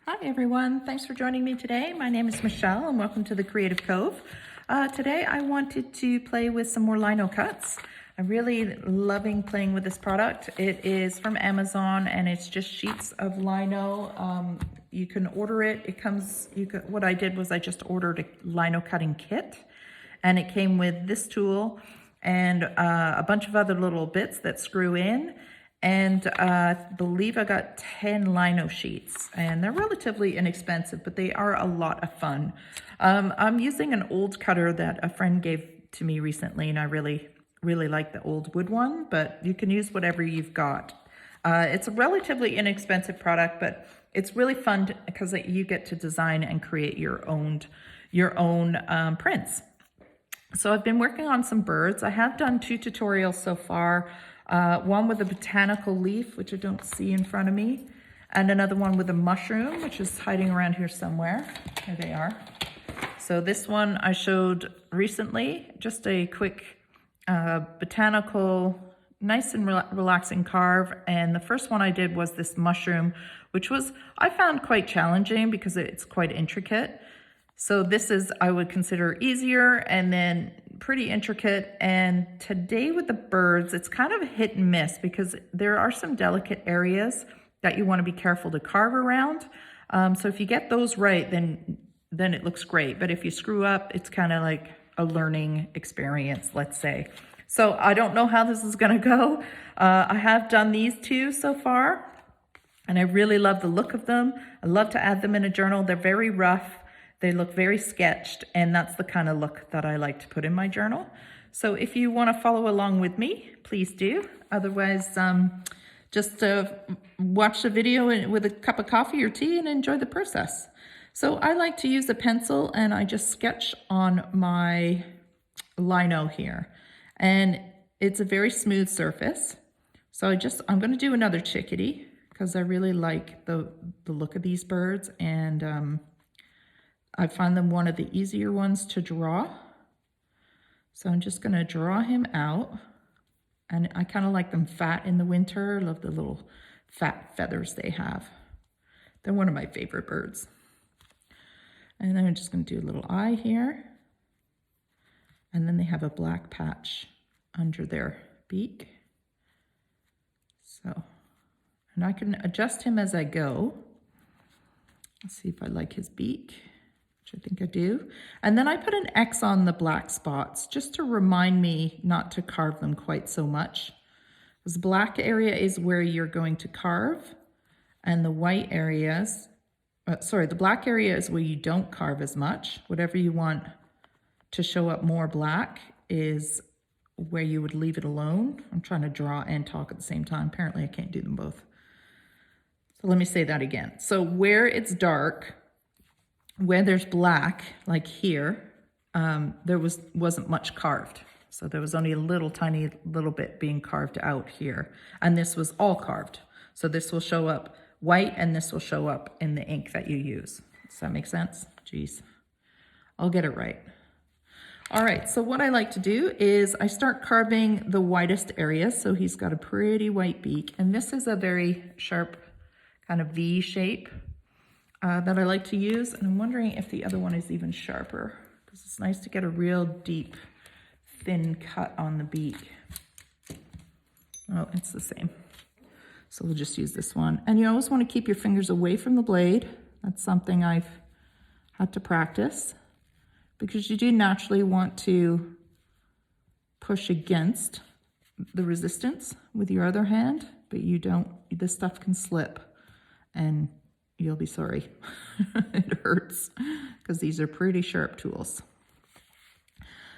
Hi everyone, thanks for joining me today. My name is Michelle and welcome to the Creative Cove. Today I wanted to play with some more lino cuts. I'm really loving playing with this product. It is from Amazon and it's just sheets of lino. You can order it. What I did was I just ordered a lino cutting kit and it came with this tool and a bunch of other little bits that screw in. And I believe I got 10 lino sheets and they're relatively inexpensive, but they are a lot of fun. I'm using an old cutter that a friend gave to me recently and I really like the old wood one, but you can use whatever you've got. It's a relatively inexpensive product, but it's really fun because you get to design and create your own prints. So I've been working on some birds. I have done 2 tutorials so far. One with a botanical leaf, which I don't see in front of me, and another one with a mushroom, which is hiding around here somewhere. Here they are. So this one I showed recently, just a quick botanical, nice and relaxing carve. And the first one I did was this mushroom, which I found quite challenging because it's quite intricate. So this is, I would consider easier and then pretty intricate. And today with the birds, it's kind of hit and miss because there are some delicate areas that you want to be careful to carve around. So if you get those right, then it looks great. But if you screw up, it's kind of like a learning experience, let's say. So I don't know how this is going to go. I have done these 2 so far, and I really love the look of them. I love to add them in a journal. They're very rough. They look very sketched, and that's the kind of look that I like to put in my journal. So if you want to follow along with me, please do. Otherwise, just watch the video with a cup of coffee or tea and enjoy the process. So I like to use a pencil, and I just sketch on my lino here. And it's a very smooth surface. So I'm going to do another chickadee because I really like the look of these birds, and I find them one of the easier ones to draw. So I'm just gonna draw him out. And I kind of like them fat in the winter. I love the little fat feathers they have. They're one of my favorite birds. And then I'm just gonna do a little eye here. And then they have a black patch under their beak. So, and I can adjust him as I go. Let's see if I like his beak, which I think I do. And then I put an X on the black spots just to remind me not to carve them quite so much. This black area is where you're going to carve, and the white areas, the black area is where you don't carve as much. Whatever you want to show up more black is where you would leave it alone. I'm trying to draw and talk at the same time. Apparently I can't do them both. So let me say that again. So where it's dark, where there's black, like here, there wasn't much carved. So there was only a tiny little bit being carved out here. And this was all carved. So this will show up white and this will show up in the ink that you use. Does that make sense? Geez, I'll get it right. All right, so what I like to do is I start carving the widest areas. So he's got a pretty white beak, and this is a very sharp kind of V shape that I like to use. And I'm wondering if the other one is even sharper, because it's nice to get a real deep, thin cut on the beak. Oh, it's the same. So we'll just use this one. And you always want to keep your fingers away from the blade. That's something I've had to practice, because you do naturally want to push against the resistance with your other hand, but you don't, this stuff can slip and you'll be sorry. It hurts because these are pretty sharp tools.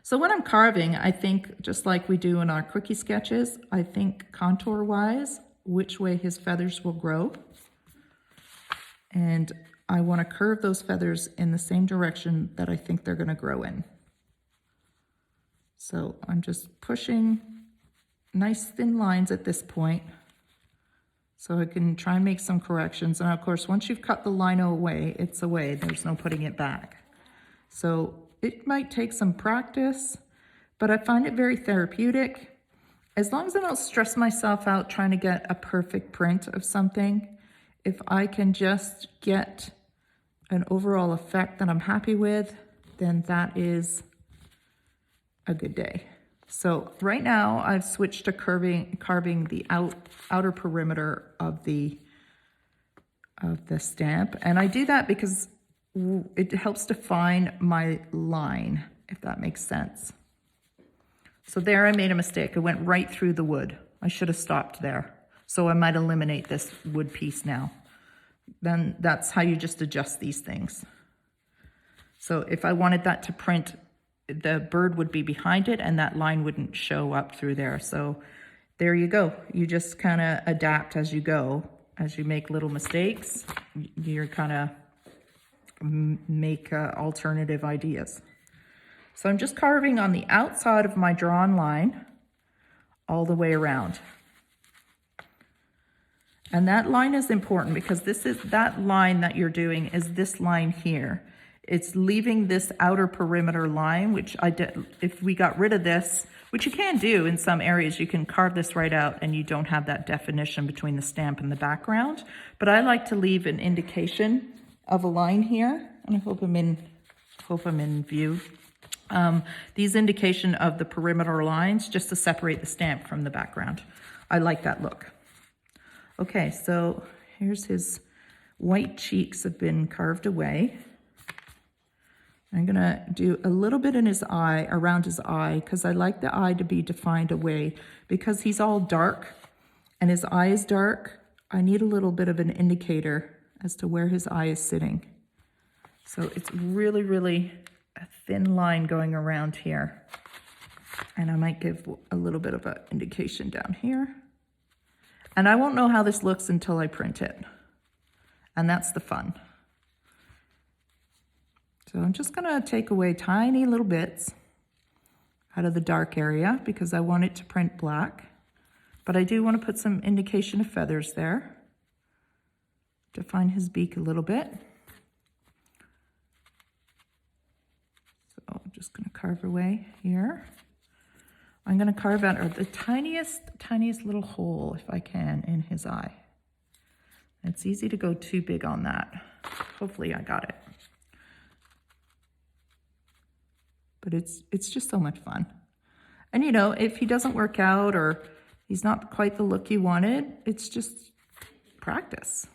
So when I'm carving, I think just like we do in our quickie sketches, I think contour wise, which way his feathers will grow. And I want to curve those feathers in the same direction that I think they're going to grow in. So I'm just pushing nice thin lines at this point, so I can try and make some corrections. And of course, once you've cut the lino away, it's away. There's no putting it back. So it might take some practice, but I find it very therapeutic. As long as I don't stress myself out trying to get a perfect print of something, if I can just get an overall effect that I'm happy with, then that is a good day. So right now I've switched to carving the outer perimeter of the stamp. And I do that because it helps define my line, if that makes sense. So there I made a mistake. I went right through the wood. I should have stopped there. So I might eliminate this wood piece now. Then that's how you just adjust these things. So if I wanted that to print, the bird would be behind it and that line wouldn't show up through there. So there you go. You just kind of adapt as you go. As you make little mistakes, you're kind of make alternative ideas. So I'm just carving on the outside of my drawn line all the way around. And that line is important because that line that you're doing is this line here. It's leaving this outer perimeter line, which if we got rid of this, which you can do in some areas, you can carve this right out and you don't have that definition between the stamp and the background. But I like to leave an indication of a line here, and I hope I'm in view. These indication of the perimeter lines just to separate the stamp from the background. I like that look. Okay, so here's his white cheeks have been carved away. I'm gonna do a little bit in his eye, around his eye, because I like the eye to be defined away. Because he's all dark and his eye is dark, I need a little bit of an indicator as to where his eye is sitting. So it's really, really a thin line going around here. And I might give a little bit of an indication down here. And I won't know how this looks until I print it. And that's the fun. So I'm just gonna take away tiny little bits out of the dark area because I want it to print black. But I do want to put some indication of feathers there. Define his beak a little bit. So I'm just gonna carve away here. I'm gonna carve out the tiniest little hole, if I can, in his eye. It's easy to go too big on that. Hopefully I got it. But it's just so much fun. And you know, if he doesn't work out or he's not quite the look you wanted, it's just practice.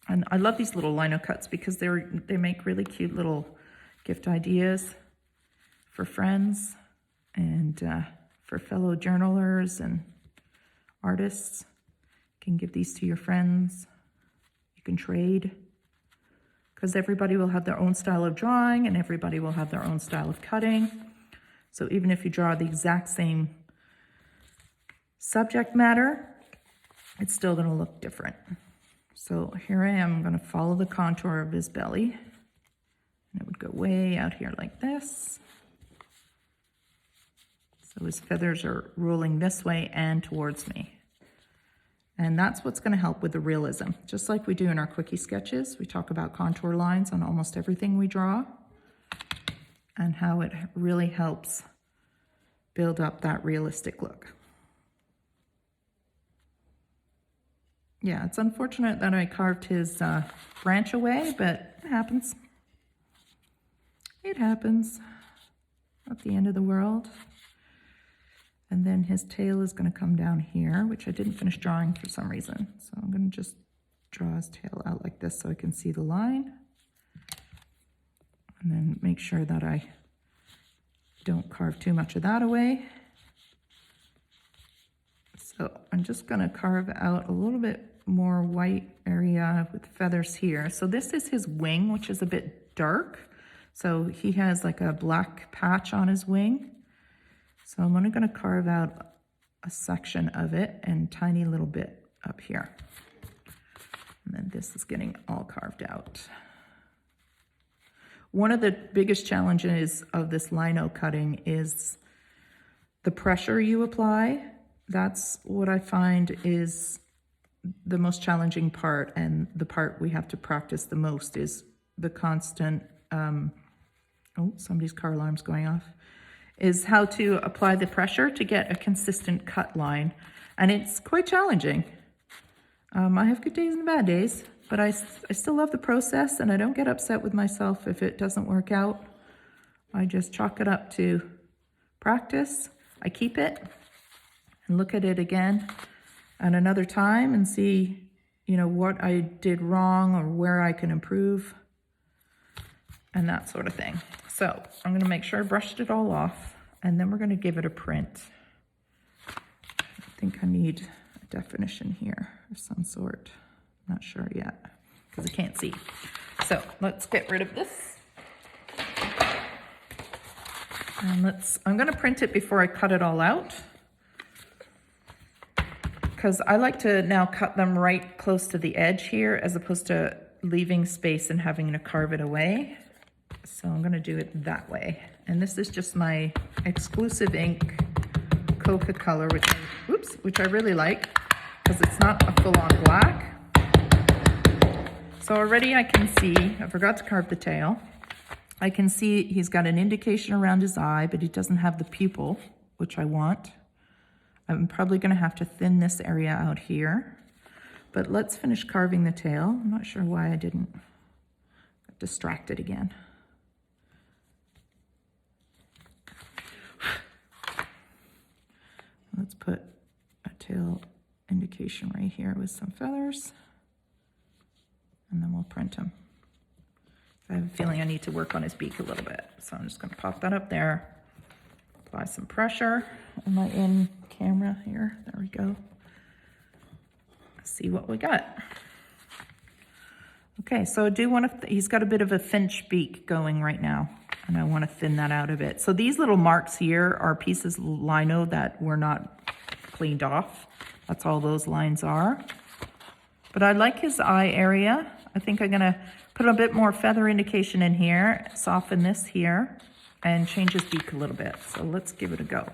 And I love these little lino cuts because they make really cute little gift ideas for friends and for fellow journalers and artists. You can give these to your friends. You can trade. Because everybody will have their own style of drawing and everybody will have their own style of cutting. So even if you draw the exact same subject matter, it's still going to look different. So here I am, I'm going to follow the contour of his belly. And it would go way out here like this. So his feathers are rolling this way and towards me. And that's what's going to help with the realism. Just like we do in our quickie sketches, we talk about contour lines on almost everything we draw and how it really helps build up that realistic look. Yeah, it's unfortunate that I carved his branch away, but it happens. It happens. Not the end of the world. And then his tail is going to come down here, which I didn't finish drawing for some reason. So I'm going to just draw his tail out like this so I can see the line. And then make sure that I don't carve too much of that away. So I'm just going to carve out a little bit more white area with feathers here. So this is his wing, which is a bit dark. So he has like a black patch on his wing. So I'm only going to carve out a section of it and tiny little bit up here. And then this is getting all carved out. One of the biggest challenges of this lino cutting is the pressure you apply. That's what I find is the most challenging part, and the part we have to practice the most is the constant, oh, somebody's car alarm's going off, is how to apply the pressure to get a consistent cut line. And it's quite challenging. I have good days and bad days, but I still love the process, and I don't get upset with myself if it doesn't work out. I just chalk it up to practice. I keep it and look at it again at another time and see, you know, what I did wrong or where I can improve and that sort of thing. So I'm going to make sure I brushed it all off, and then we're going to give it a print. I think I need a definition here of some sort. I'm not sure yet because I can't see. So let's get rid of this. And I'm going to print it before I cut it all out, because I like to now cut them right close to the edge here as opposed to leaving space and having to carve it away. So I'm going to do it that way. And this is just my exclusive ink coca color, which I really like because it's not a full-on black. So already I can see, I forgot to carve the tail. I can see he's got an indication around his eye, but he doesn't have the pupil, which I want. I'm probably going to have to thin this area out here. But let's finish carving the tail. I'm not sure why I didn't. Got distracted again. Let's put a tail indication right here with some feathers, and then we'll print him. I have a feeling I need to work on his beak a little bit. So I'm just going to pop that up there, apply some pressure. Am I in camera here? There we go. Let's see what we got. Okay, so I do want to, he's got a bit of a finch beak going right now, and I want to thin that out a bit. So these little marks here are pieces of lino that were not cleaned off. That's all those lines are. But I like his eye area. I think I'm going to put a bit more feather indication in here, soften this here, and change his beak a little bit. So let's give it a go.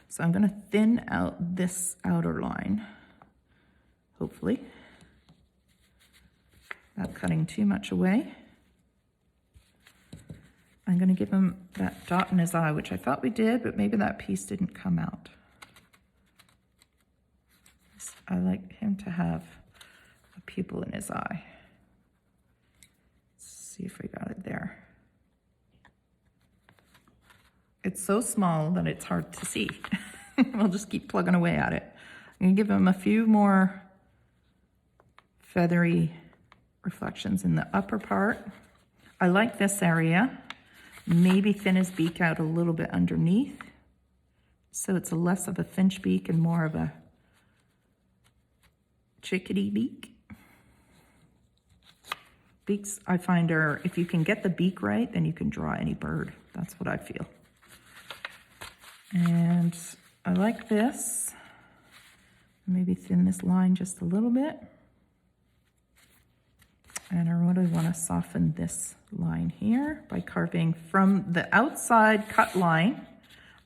So I'm going to thin out this outer line, hopefully. Not cutting too much away. I'm going to give him that dot in his eye, which I thought we did, but maybe that piece didn't come out. I like him to have a pupil in his eye. Let's see if we got it there. It's so small that it's hard to see. We'll just keep plugging away at it. I'm going to give him a few more feathery reflections in the upper part. I like this area. Maybe thin his beak out a little bit underneath, so it's less of a finch beak and more of a chickadee beak. Beaks, I find, are, if you can get the beak right, then you can draw any bird. That's what I feel. And I like this. Maybe thin this line just a little bit. And I really want to soften this line here by carving from the outside cut line.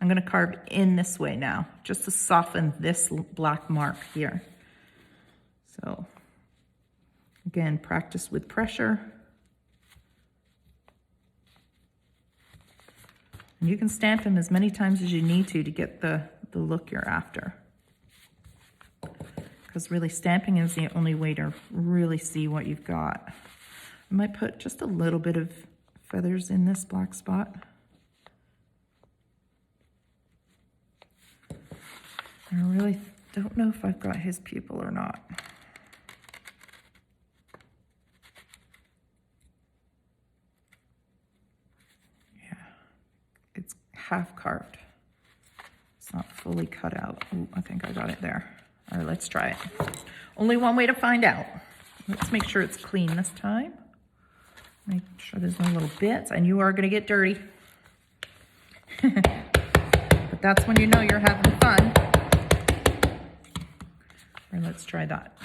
I'm going to carve in this way now, just to soften this black mark here. So again, practice with pressure. And you can stamp him as many times as you need to get the look you're after. Because really stamping is the only way to really see what you've got. I might put just a little bit of feathers in this black spot. I really don't know if I've got his pupil or not. Yeah, it's half carved. It's not fully cut out. Ooh, I think I got it there. All right, let's try it. Only one way to find out. Let's make sure it's clean this time. Make sure there's no little bits, and you are gonna get dirty. But that's when you know you're having fun. Or let's try that.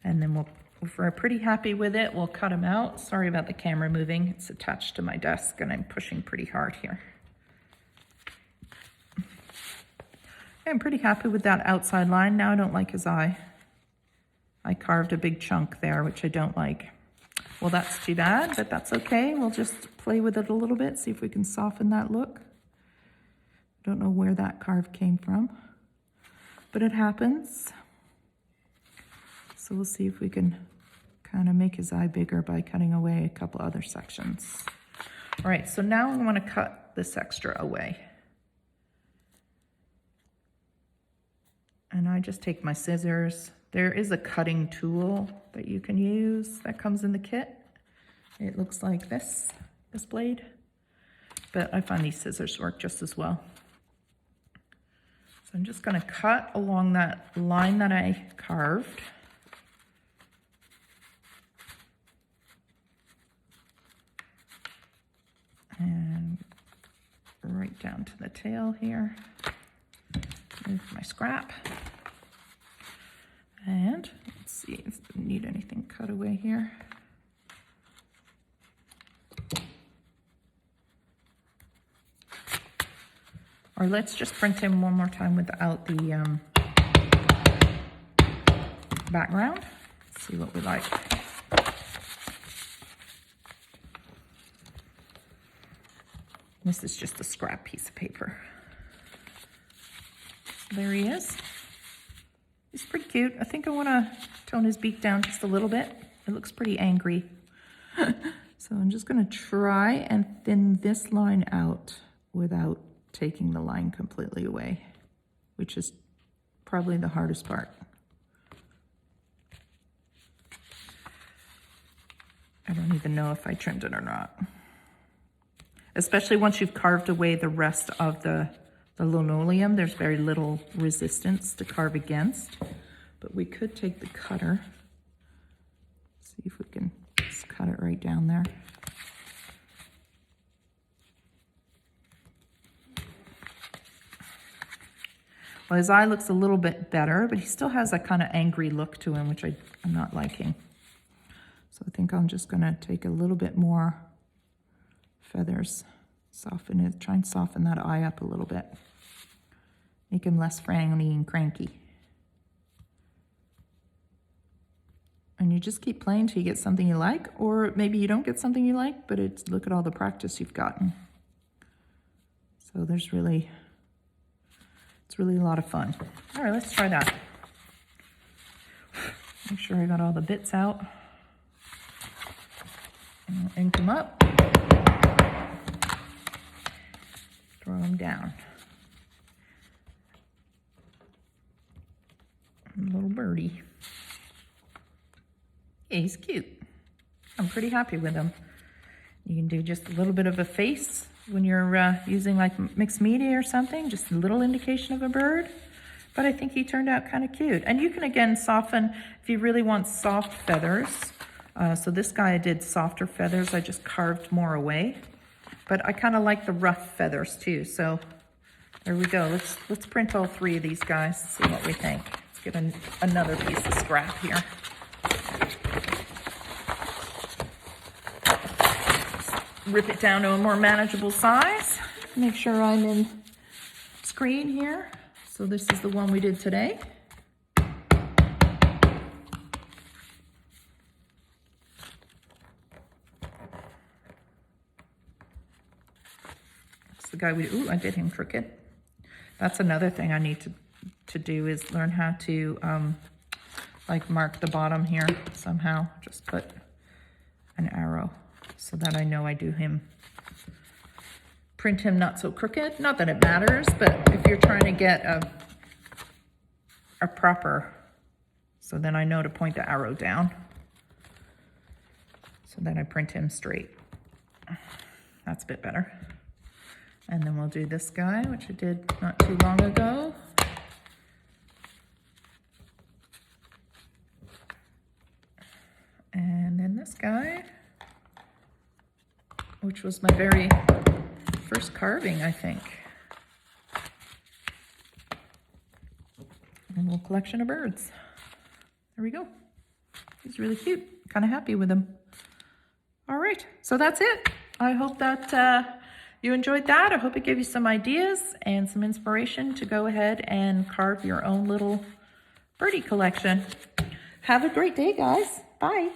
And then if we're pretty happy with it, we'll cut them out. Sorry about the camera moving. It's attached to my desk and I'm pushing pretty hard here. I'm pretty happy with that outside line. Now I don't like his eye. I carved a big chunk there, which I don't like. Well, that's too bad, but that's okay. We'll just play with it a little bit, see if we can soften that look. Don't know where that carve came from, but it happens. So we'll see if we can kind of make his eye bigger by cutting away a couple other sections. All right, so now I want to cut this extra away. And I just take my scissors. There is a cutting tool that you can use that comes in the kit. It looks like this blade, but I find these scissors work just as well. So I'm just going to cut along that line that I carved. And right down to the tail here. Move my scrap. And let's see if I need anything cut away here. Or let's just print him one more time without the background. Let's see what we like. This is just a scrap piece of paper. So there he is. He's pretty cute. I think I want to tone his beak down just a little bit. It looks pretty angry. So I'm just going to try and thin this line out without taking the line completely away, which is probably the hardest part. I don't even know if I trimmed it or not. Especially once you've carved away the rest of the linoleum, there's very little resistance to carve against. But we could take the cutter, see if we can just cut it right down there. Well, his eye looks a little bit better, but he still has that kind of angry look to him, which I'm not liking. So I think I'm just gonna take a little bit more feathers, soften it, try and soften that eye up a little bit. Make him less frowny and cranky. And you just keep playing till you get something you like, or maybe you don't get something you like, but look at all the practice you've gotten. So it's really a lot of fun. All right, let's try that. Make sure I got all the bits out. And I'll ink them up. Throw them down. Little birdie. Yeah, he's cute. I'm pretty happy with him. You can do just a little bit of a face when you're using like mixed media or something, just a little indication of a bird. But I think he turned out kind of cute. And you can again soften if you really want soft feathers. So this guy I did softer feathers. I just carved more away. But I kind of like the rough feathers too. So there we go. Let's print all three of these guys, see what we think. Let's get another piece of scrap here. Rip it down to a more manageable size. Make sure I'm in screen here. So this is the one we did today. That's the guy ooh, I did him crooked. That's another thing I need to do is learn how to like mark the bottom here somehow. Just put an arrow so that I know I do him, print him not so crooked. Not that it matters, but if you're trying to get a proper, so then I know to point the arrow down. So then I print him straight. That's a bit better. And then we'll do this guy, which I did not too long ago. And then this guy, which was my very first carving, I think. A little collection of birds. There we go. He's really cute. Kind of happy with him. All right, so that's it. I hope that you enjoyed that. I hope it gave you some ideas and some inspiration to go ahead and carve your own little birdie collection. Have a great day, guys. Bye.